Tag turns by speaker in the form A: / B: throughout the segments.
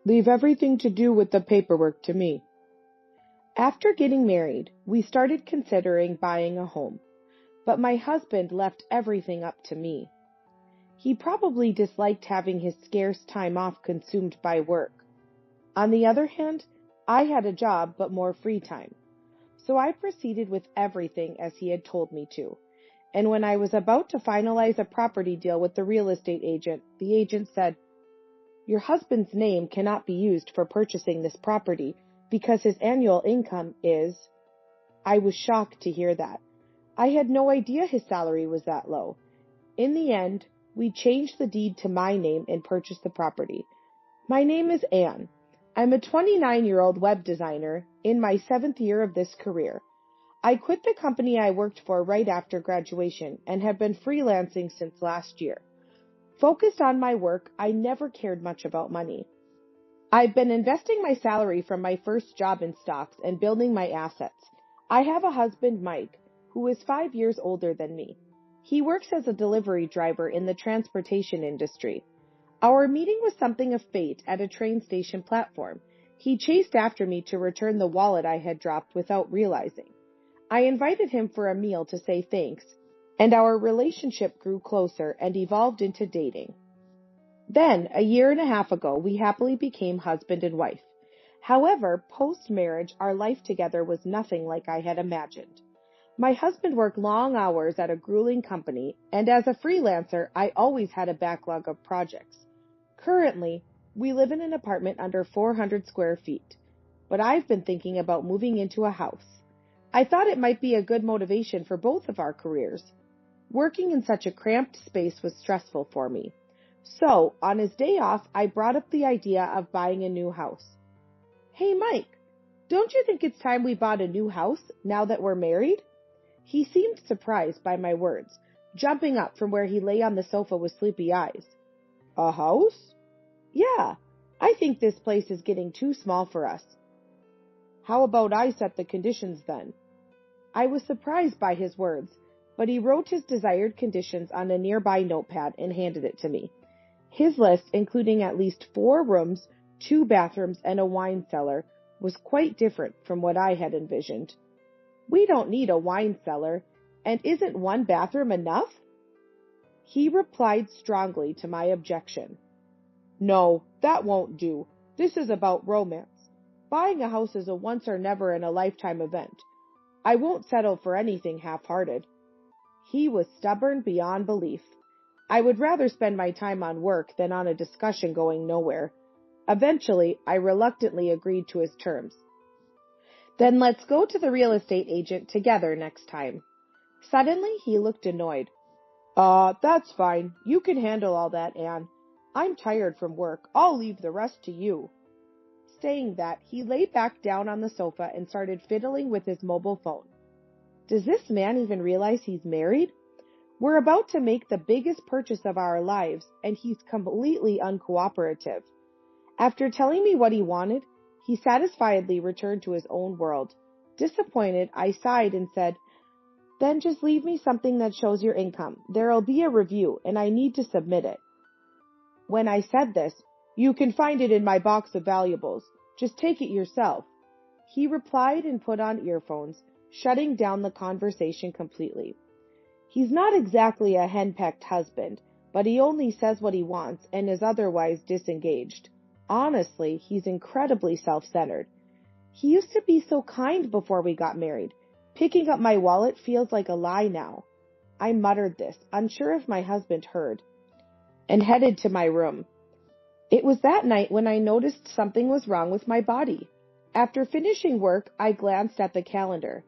A: Leave everything to do with the paperwork to me. After getting married, we started considering buying a home, but my husband left everything up to me. He probably disliked having his scarce time off consumed by work. On the other hand, I had a job but more free time, so I proceeded with everything as he had told me to. And when I was about to finalize a property deal with the real estate agent, the agent said, "Your husband's name cannot be used for purchasing this property because his annual income is..." I was shocked to hear that. I had no idea his salary was that low. In the end, we changed the deed to my name and purchased the property. My name is Anne. I'm a 29-year-old web designer in my 7th year of this career. I quit the company I worked for right after graduation and have been freelancing since last year. Focused on my work, I never cared much about money. I've been investing my salary from my first job in stocks and building my assets. I have a husband, Mike, who is 5 years older than me. He works as a delivery driver in the transportation industry. Our meeting was something of fate at a train station platform. He chased after me to return the wallet I had dropped without realizing. I invited him for a meal to say thanks, and our relationship grew closer and evolved into dating. Then, a year and a half ago, we happily became husband and wife. However, post-marriage, our life together was nothing like I had imagined. My husband worked long hours at a grueling company, and as a freelancer, I always had a backlog of projects. Currently, we live in an apartment under 400 square feet, but I've been thinking about moving into a house. I thought it might be a good motivation for both of our careers. Working in such a cramped space was stressful for me. So, on his day off, I brought up the idea of buying a new house. "Hey, Mike, don't you think it's time we bought a new house now that we're married?" He seemed surprised by my words, jumping up from where he lay on the sofa with sleepy eyes. "A house?" "Yeah, I think this place is getting too small for us." "How about I set the conditions then?" I was surprised by his words, but he wrote his desired conditions on a nearby notepad and handed it to me. His list, including at least 4 rooms, 2 bathrooms, and a wine cellar, was quite different from what I had envisioned. "We don't need a wine cellar, and isn't 1 bathroom enough?" He replied strongly to my objection. "No, that won't do. This is about romance. Buying a house is a once-or-never-in-a-lifetime event. I won't settle for anything half-hearted." He was stubborn beyond belief. I would rather spend my time on work than on a discussion going nowhere. Eventually, I reluctantly agreed to his terms. "Then let's go to the real estate agent together next time." Suddenly, he looked annoyed. That's fine. You can handle all that, Anne. I'm tired from work. I'll leave the rest to you." Saying that, he lay back down on the sofa and started fiddling with his mobile phone. Does this man even realize he's married? We're about to make the biggest purchase of our lives, and he's completely uncooperative. After telling me what he wanted, he satisfiedly returned to his own world. Disappointed, I sighed and said, "Then just leave me something that shows your income. There'll be a review, and I need to submit it." When I said this, "You can find it in my box of valuables. Just take it yourself," he replied and put on earphones, shutting down the conversation completely. He's not exactly a henpecked husband, but he only says what he wants and is otherwise disengaged. Honestly, he's incredibly self-centered. He used to be so kind before we got married. Picking up my wallet feels like a lie now. I muttered this, unsure if my husband heard, and headed to my room. It was that night when I noticed something was wrong with my body. After finishing work, I glanced at the calendar.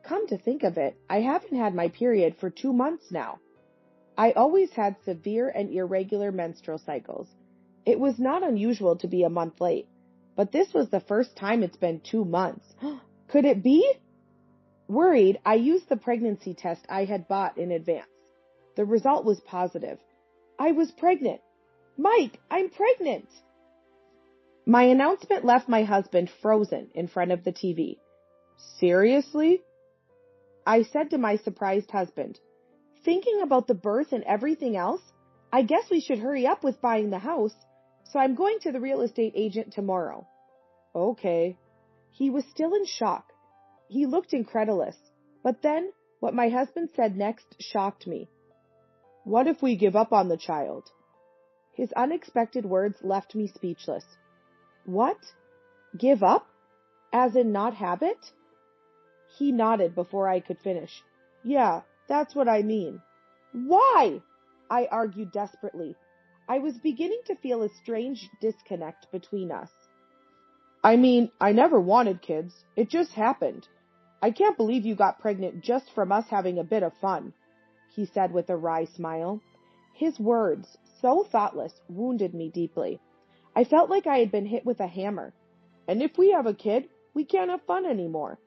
A: Come to think of it, I haven't had my period for 2 months now. I always had severe and irregular menstrual cycles. It was not unusual to be a month late, but this was the first time it's been 2 months. Could it be? Worried, I used the pregnancy test I had bought in advance. The result was positive. I was pregnant. "Mike, I'm pregnant!" My announcement left my husband frozen in front of the TV. "Seriously?" I said to my surprised husband. "Thinking about the birth and everything else, I guess we should hurry up with buying the house. So I'm going to the real estate agent tomorrow. Okay. He was still in shock. He looked incredulous. But then, what my husband said next shocked me. What if we give up on the child? His unexpected words left me speechless. What? Give up? As in not have it? He nodded before I could finish. Yeah, that's what I mean. Why? I argued desperately. I was beginning to feel a strange disconnect between us. I mean, I never wanted kids. It just happened. I can't believe you got pregnant just from us having a bit of fun, he said with a wry smile. His words, so thoughtless, wounded me deeply. I felt like I had been hit with a hammer. And if we have a kid, we can't have fun anymore.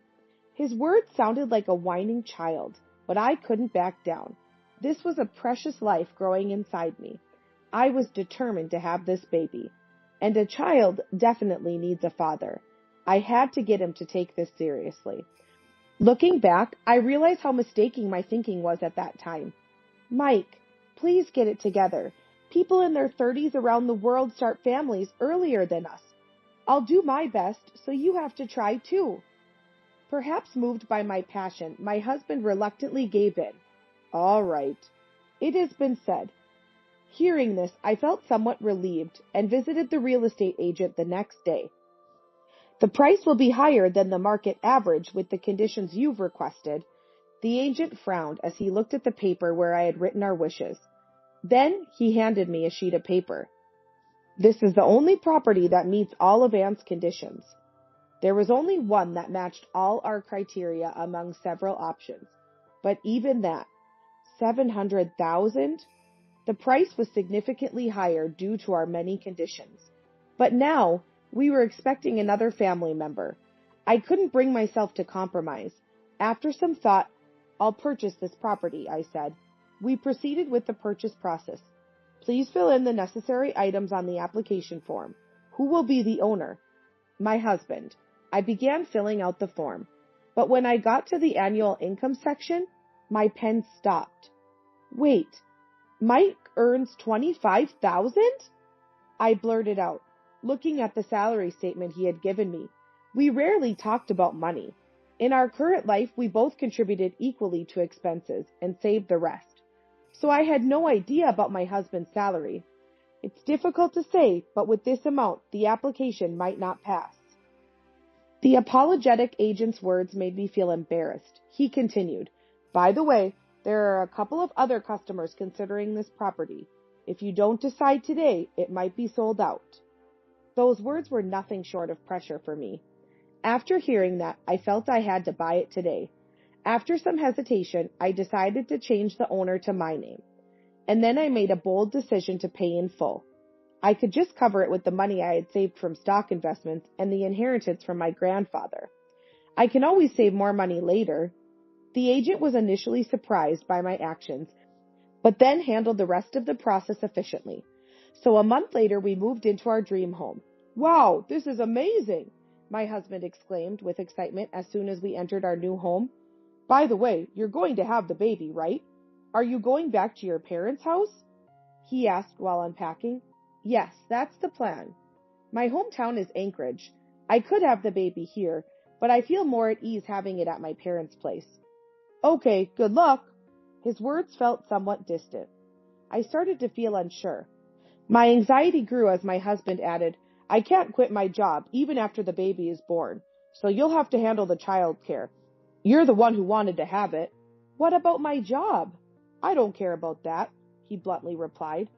A: His words sounded like a whining child, but I couldn't back down. This was a precious life growing inside me. I was determined to have this baby. And a child definitely needs a father. I had to get him to take this seriously. Looking back, I realize how mistaken my thinking was at that time. Mike, please get it together. People in their 30s around the world start families earlier than us. I'll do my best, so you have to try too. Perhaps moved by my passion, my husband reluctantly gave in. All right. It has been said. Hearing this, I felt somewhat relieved and visited the real estate agent the next day. The price will be higher than the market average with the conditions you've requested. The agent frowned as he looked at the paper where I had written our wishes. Then he handed me a sheet of paper. This is the only property that meets all of Anne's conditions. There was only one that matched all our criteria among several options. But even that, $700,000? The price was significantly higher due to our many conditions. But now, we were expecting another family member. I couldn't bring myself to compromise. After some thought, I'll purchase this property, I said. We proceeded with the purchase process. Please fill in the necessary items on the application form. Who will be the owner? My husband. I began filling out the form. But when I got to the annual income section, my pen stopped. Wait, Mike earns $25,000? I blurted out, looking at the salary statement he had given me. We rarely talked about money. In our current life, we both contributed equally to expenses and saved the rest. So I had no idea about my husband's salary. It's difficult to say, but with this amount, the application might not pass. The apologetic agent's words made me feel embarrassed. He continued, By the way, there are a couple of other customers considering this property. If you don't decide today, it might be sold out. Those words were nothing short of pressure for me. After hearing that, I felt I had to buy it today. After some hesitation, I decided to change the owner to my name. And then I made a bold decision to pay in full. I could just cover it with the money I had saved from stock investments and the inheritance from my grandfather. I can always save more money later. The agent was initially surprised by my actions, but then handled the rest of the process efficiently. So a month later, we moved into our dream home. Wow, this is amazing! My husband exclaimed with excitement as soon as we entered our new home. By the way, you're going to have the baby, right? Are you going back to your parents' house? He asked while unpacking. Yes, that's the plan. My hometown is Anchorage. I could have the baby here, but I feel more at ease having it at my parents' place. Okay, good luck. His words felt somewhat distant. I started to feel unsure. My anxiety grew as my husband added, I can't quit my job even after the baby is born, so you'll have to handle the child care. You're the one who wanted to have it. What about my job? I don't care about that, he bluntly replied.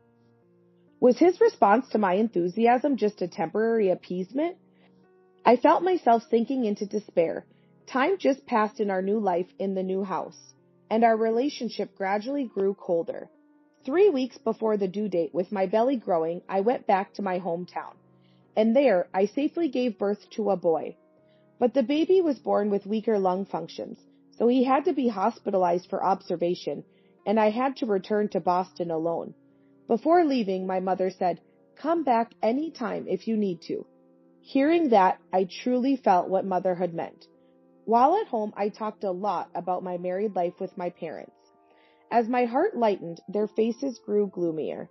A: Was his response to my enthusiasm just a temporary appeasement? I felt myself sinking into despair. Time just passed in our new life in the new house, and our relationship gradually grew colder. 3 weeks before the due date, with my belly growing, I went back to my hometown, and there I safely gave birth to a boy. But the baby was born with weaker lung functions, so he had to be hospitalized for observation, and I had to return to Boston alone. Before leaving, my mother said, Come back any time if you need to. Hearing that, I truly felt what motherhood meant. While at home, I talked a lot about my married life with my parents. As my heart lightened, their faces grew gloomier.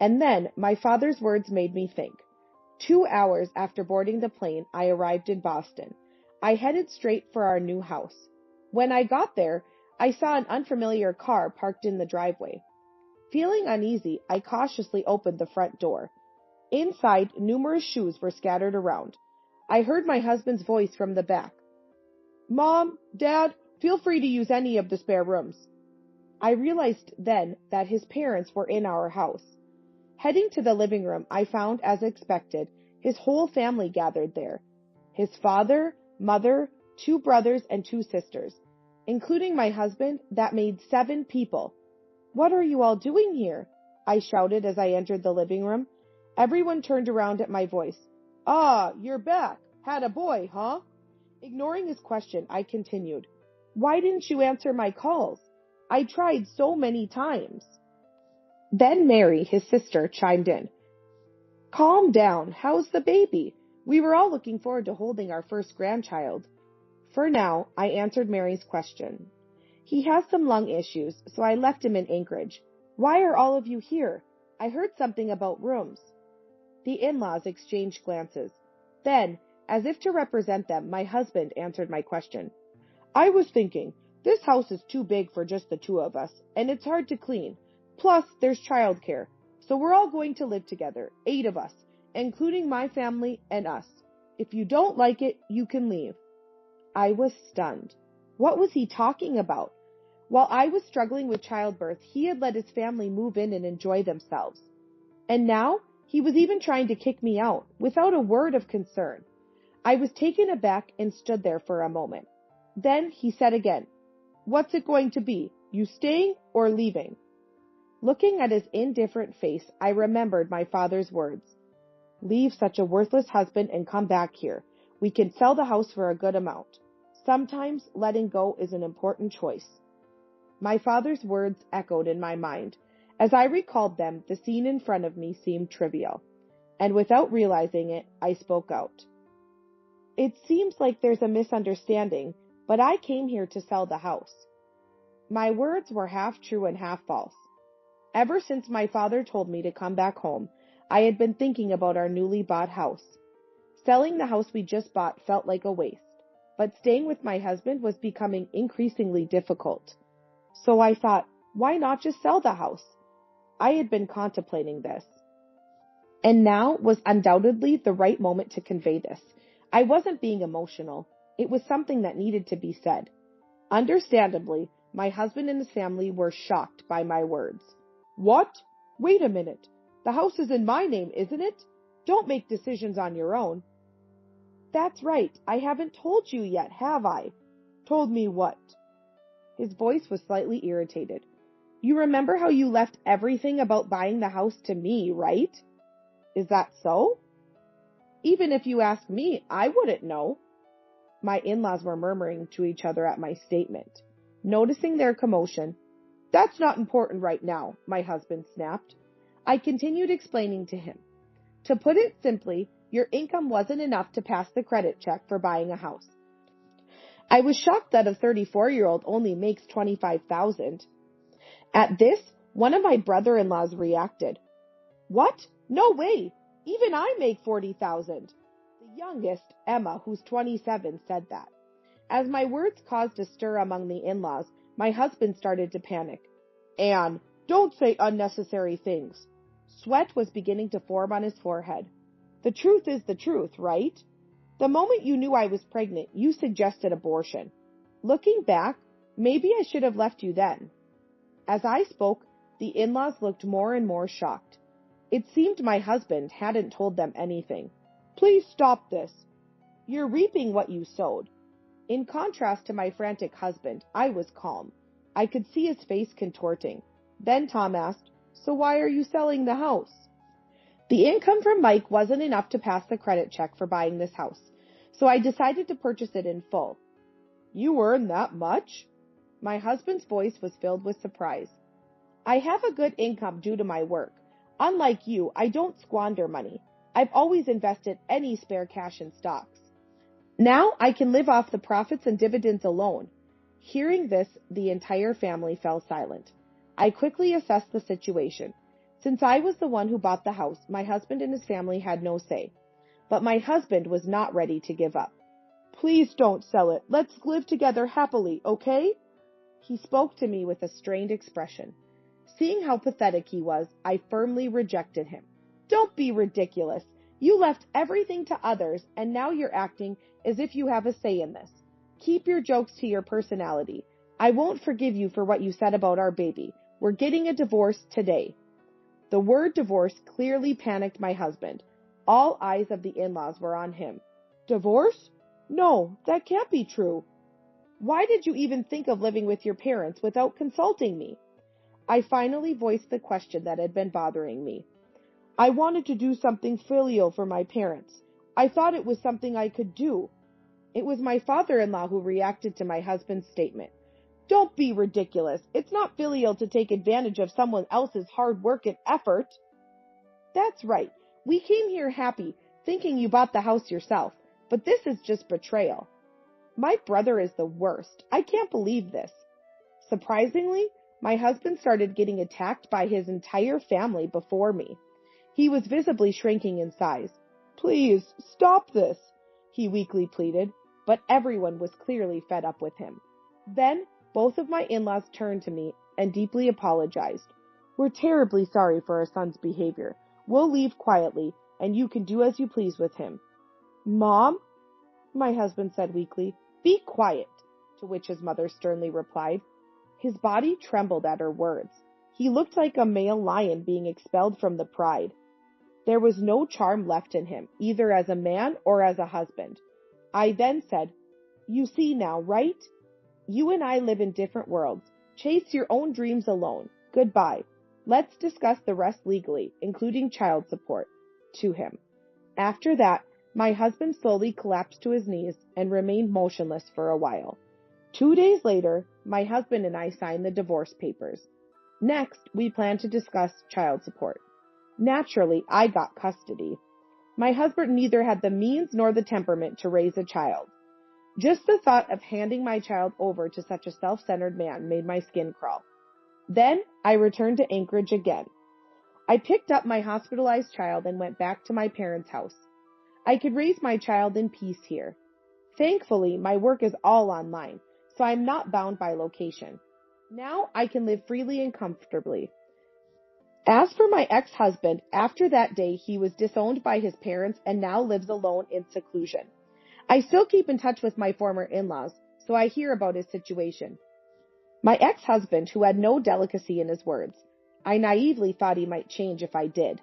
A: And then my father's words made me think. 2 hours after boarding the plane, I arrived in Boston. I headed straight for our new house. When I got there, I saw an unfamiliar car parked in the driveway. Feeling uneasy, I cautiously opened the front door. Inside, numerous shoes were scattered around. I heard my husband's voice from the back. "Mom, Dad, feel free to use any of the spare rooms." I realized then that his parents were in our house. Heading to the living room, I found, as expected, his whole family gathered there. His father, mother, 2 brothers, and 2 sisters. Including my husband, that made 7 people. "What are you all doing here?" I shouted as I entered the living room. Everyone turned around at my voice. "Ah, you're back. Had a boy, huh?" Ignoring his question, I continued. "Why didn't you answer my calls? I tried so many times." Then Mary, his sister, chimed in. "Calm down. How's the baby? We were all looking forward to holding our first grandchild." "For now," I answered Mary's question. "He has some lung issues, so I left him in Anchorage. Why are all of you here? I heard something about rooms." The in-laws exchanged glances. Then, as if to represent them, my husband answered my question. "I was thinking, this house is too big for just the 2 of us, and it's hard to clean. Plus, there's childcare. So we're all going to live together, 8 of us, including my family and us. If you don't like it, you can leave." I was stunned. What was he talking about? While I was struggling with childbirth, he had let his family move in and enjoy themselves. And now, he was even trying to kick me out, without a word of concern. I was taken aback and stood there for a moment. Then he said again, "What's it going to be? You staying or leaving?" Looking at his indifferent face, I remembered my father's words. "Leave such a worthless husband and come back here. We can sell the house for a good amount. Sometimes letting go is an important choice." My father's words echoed in my mind. As I recalled them, the scene in front of me seemed trivial. And without realizing it, I spoke out. "It seems like there's a misunderstanding, but I came here to sell the house." My words were half true and half false. Ever since my father told me to come back home, I had been thinking about our newly bought house. Selling the house we just bought felt like a waste, but staying with my husband was becoming increasingly difficult. So I thought, why not just sell the house? I had been contemplating this. And now was undoubtedly the right moment to convey this. I wasn't being emotional. It was something that needed to be said. Understandably, my husband and his family were shocked by my words. "What? Wait a minute. The house is in my name, isn't it? Don't make decisions on your own." "That's right. I haven't told you yet, have I?" "Told me what?" His voice was slightly irritated. "You remember how you left everything about buying the house to me, right?" "Is that so?" "Even if you ask me, I wouldn't know." My in-laws were murmuring to each other at my statement. Noticing their commotion, "That's not important right now," my husband snapped. I continued explaining to him. To put it simply, your income wasn't enough to pass the credit check for buying a house. I was shocked that a 34-year-old only makes $25,000. At this, one of my brother-in-laws reacted. "What? No way! Even I make $40,000. The youngest, Emma, who's 27, said that. As my words caused a stir among the in-laws, my husband started to panic. "Anne, don't say unnecessary things." Sweat was beginning to form on his forehead. "The truth is the truth, right? The moment you knew I was pregnant, you suggested abortion. Looking back, maybe I should have left you then." As I spoke, the in-laws looked more and more shocked. It seemed my husband hadn't told them anything. "Please stop this. You're reaping what you sowed." In contrast to my frantic husband, I was calm. I could see his face contorting. Then Tom asked, "So why are you selling the house?" The income from Mike wasn't enough to pass the credit check for buying this house, so I decided to purchase it in full. "You earn that much?" My husband's voice was filled with surprise. "I have a good income due to my work. Unlike you, I don't squander money. I've always invested any spare cash in stocks. Now I can live off the profits and dividends alone." Hearing this, the entire family fell silent. I quickly assessed the situation. Since I was the one who bought the house, my husband and his family had no say. But my husband was not ready to give up. Please don't sell it. Let's live together happily, okay? He spoke to me with a strained expression. Seeing how pathetic he was, I firmly rejected him. Don't be ridiculous. You left everything to others, and now you're acting as if you have a say in this. Keep your jokes to your personality. I won't forgive you for what you said about our baby. We're getting a divorce today. The word divorce clearly panicked my husband. All eyes of the in-laws were on him. Divorce? No, that can't be true. Why did you even think of living with your parents without consulting me? I finally voiced the question that had been bothering me. I wanted to do something filial for my parents. I thought it was something I could do. It was my father-in-law who reacted to my husband's statement. Don't be ridiculous. It's not filial to take advantage of someone else's hard work and effort. That's right. We came here happy, thinking you bought the house yourself. But this is just betrayal. My brother is the worst. I can't believe this. Surprisingly, my husband started getting attacked by his entire family before me. He was visibly shrinking in size. Please, stop this, he weakly pleaded, but everyone was clearly fed up with him. Then, both of my in-laws turned to me and deeply apologized. We're terribly sorry for our son's behavior. We'll leave quietly, and you can do as you please with him. Mom? My husband said weakly. Be quiet, to which his mother sternly replied. His body trembled at her words. He looked like a male lion being expelled from the pride. There was no charm left in him, either as a man or as a husband. I then said, You see now, right? You and I live in different worlds. Chase your own dreams alone. Goodbye. Let's discuss the rest legally, including child support, to him. After that, my husband slowly collapsed to his knees and remained motionless for a while. 2 days later, my husband and I signed the divorce papers. Next, we planned to discuss child support. Naturally, I got custody. My husband neither had the means nor the temperament to raise a child. Just the thought of handing my child over to such a self-centered man made my skin crawl. Then, I returned to Anchorage again. I picked up my hospitalized child and went back to my parents' house. I could raise my child in peace here. Thankfully, my work is all online, so I'm not bound by location. Now I can live freely and comfortably. As for my ex-husband, after that day he was disowned by his parents and now lives alone in seclusion. I still keep in touch with my former in-laws, so I hear about his situation. My ex-husband, who had no delicacy in his words, I naively thought he might change if I did.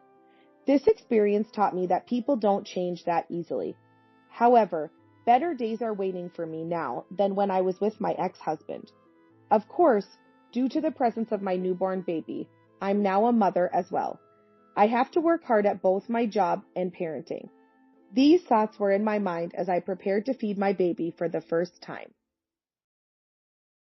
A: This experience taught me that people don't change that easily. However, better days are waiting for me now than when I was with my ex-husband. Of course, due to the presence of my newborn baby, I'm now a mother as well. I have to work hard at both my job and parenting. These thoughts were in my mind as I prepared to feed my baby for the first time.